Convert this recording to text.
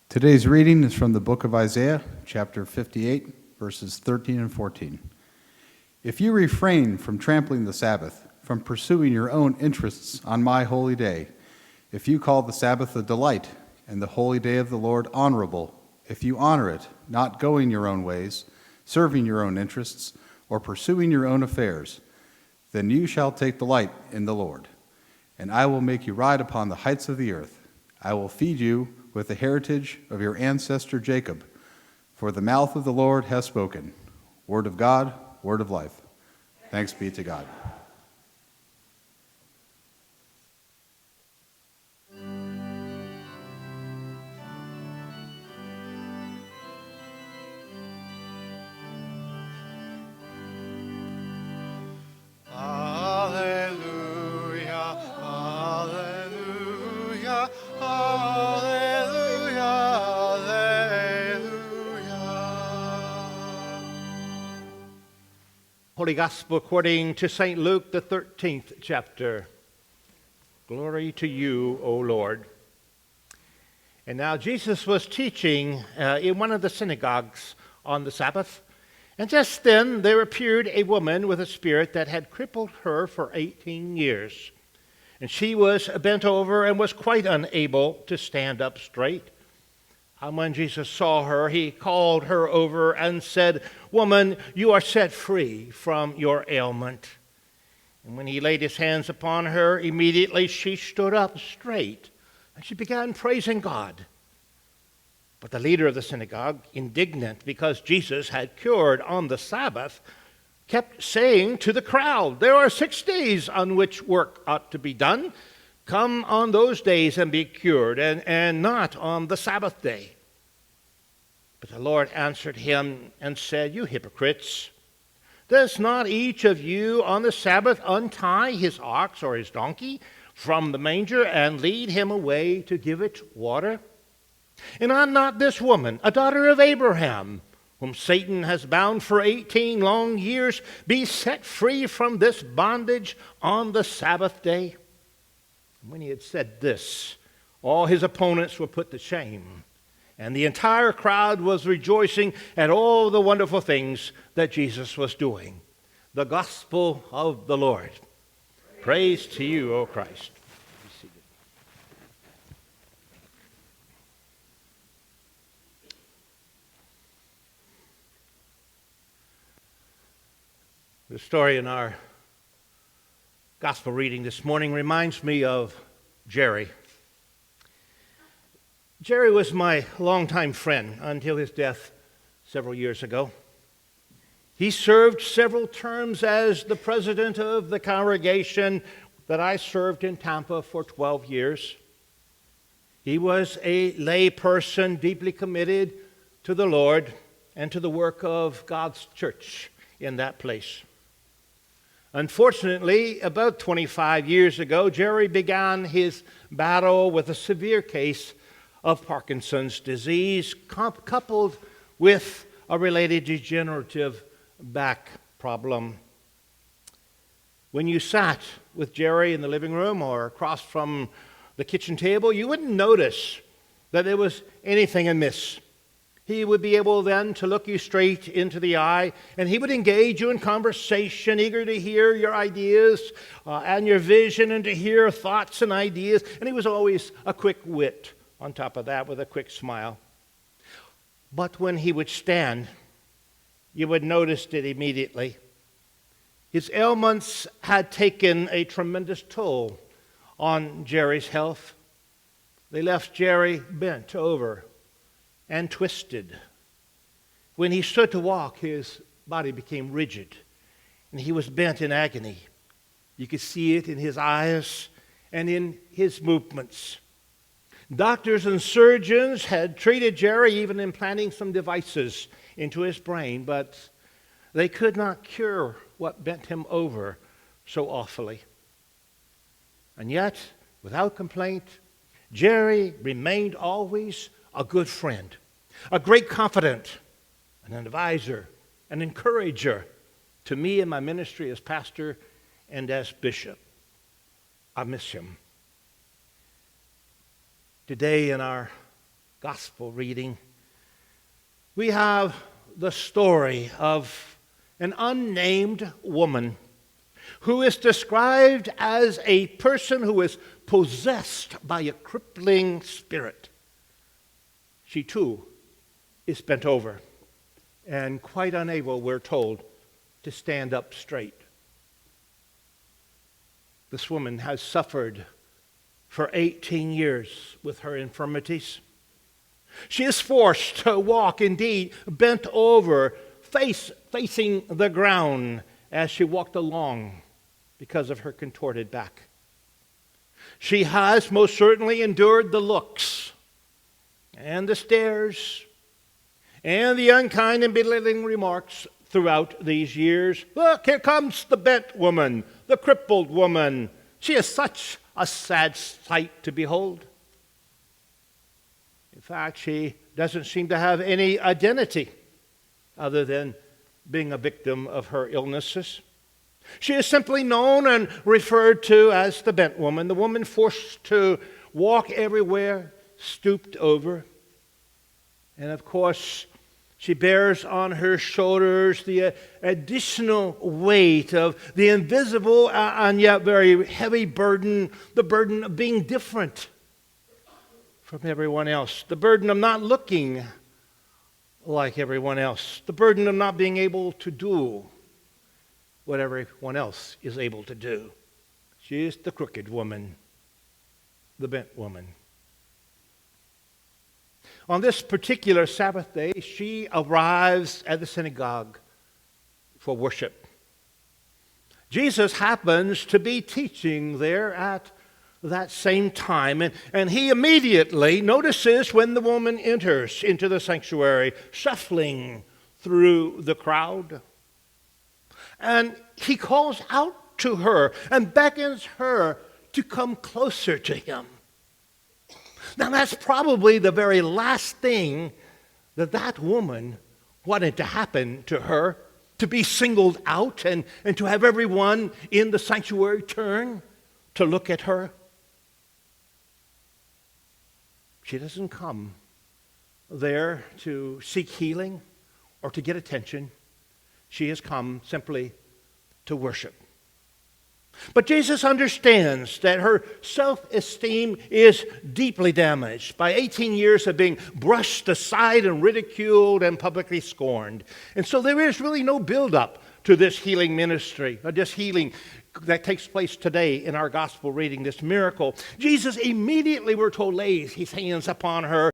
Today's reading is from the book of Isaiah, chapter 58, verses 13 and 14. If you refrain from trampling the Sabbath, from pursuing your own interests on my holy day, if you call the Sabbath a delight and the holy day of the Lord honorable, if you honor it, not going your own ways, serving your own interests, or pursuing your own affairs, then you shall take delight in the Lord. And I will make you ride upon the heights of the earth. I will feed you with the heritage of your ancestor Jacob. For the mouth of the Lord has spoken. Word of God, word of life. Thanks be to God. Holy Gospel according to St. Luke, the 13th chapter. Glory to you, O Lord. And now Jesus was teaching in one of the synagogues on the Sabbath. And just then there appeared a woman with a spirit that had crippled her for 18 years. And she was bent over and was quite unable to stand up straight. And when Jesus saw her, he called her over and said, "Woman, you are set free from your ailment." And when he laid his hands upon her, immediately she stood up straight, and she began praising God. But the leader of the synagogue, indignant because Jesus had cured on the Sabbath, kept saying to the crowd, "There are 6 days on which work ought to be done. Come on those days and be cured, and not on the Sabbath day." But the Lord answered him and said, "You hypocrites, does not each of you on the Sabbath untie his ox or his donkey from the manger and lead him away to give it water? And ought not this woman, a daughter of Abraham, whom Satan has bound for 18 long years, be set free from this bondage on the Sabbath day?" When he had said this, all his opponents were put to shame, and the entire crowd was rejoicing at all the wonderful things that Jesus was doing. The gospel of the Lord. Praise to you, O Christ. Be seated. The story in our gospel reading this morning reminds me of Jerry. Jerry was my longtime friend until his death several years ago. He served several terms as the president of the congregation that I served in Tampa for 12 years. He was a lay person deeply committed to the Lord and to the work of God's church in that place. Unfortunately, about 25 years ago, Jerry began his battle with a severe case of Parkinson's disease, coupled with a related degenerative back problem. When you sat with Jerry in the living room or across from the kitchen table, you wouldn't notice that there was anything amiss. He would be able then to look you straight into the eye, and he would engage you in conversation, eager to hear your ideas and your vision and to hear thoughts and ideas. And he was always a quick wit on top of that with a quick smile. But when he would stand, you would notice it immediately. His ailments had taken a tremendous toll on Jerry's health. They left Jerry bent over and twisted. When he stood to walk, his body became rigid, and he was bent in agony. You could see it in his eyes and in his movements. Doctors and surgeons had treated Jerry, even implanting some devices into his brain, but they could not cure what bent him over so awfully. And yet, without complaint, Jerry remained always a good friend, a great confidant, an advisor, an encourager to me in my ministry as pastor and as bishop. I miss him. Today in our gospel reading, we have the story of an unnamed woman who is described as a person who is possessed by a crippling spirit. She too is bent over and quite unable, we're told, to stand up straight. This woman has suffered for 18 years with her infirmities. She is forced to walk, indeed, bent over, facing the ground as she walked along because of her contorted back. She has most certainly endured the looks and the stares and the unkind and belittling remarks throughout these years. Look, here comes the bent woman, the crippled woman. She is such a sad sight to behold. In fact, she doesn't seem to have any identity other than being a victim of her illnesses. She is simply known and referred to as the bent woman, the woman forced to walk everywhere, stooped over. And of course, she bears on her shoulders the additional weight of the invisible and yet very heavy burden, the burden of being different from everyone else, the burden of not looking like everyone else, the burden of not being able to do what everyone else is able to do. She is the crooked woman, the bent woman. On this particular Sabbath day, she arrives at the synagogue for worship. Jesus happens to be teaching there at that same time, and he immediately notices when the woman enters into the sanctuary, shuffling through the crowd. And he calls out to her and beckons her to come closer to him. Now, that's probably the very last thing that woman wanted to happen to her, to be singled out and to have everyone in the sanctuary turn to look at her. She doesn't come there to seek healing or to get attention. She has come simply to worship. But Jesus understands that her self-esteem is deeply damaged by 18 years of being brushed aside and ridiculed and publicly scorned. And so there is really no build-up to this healing ministry, or this healing that takes place today in our gospel reading, this miracle. Jesus immediately, we're told, lays his hands upon her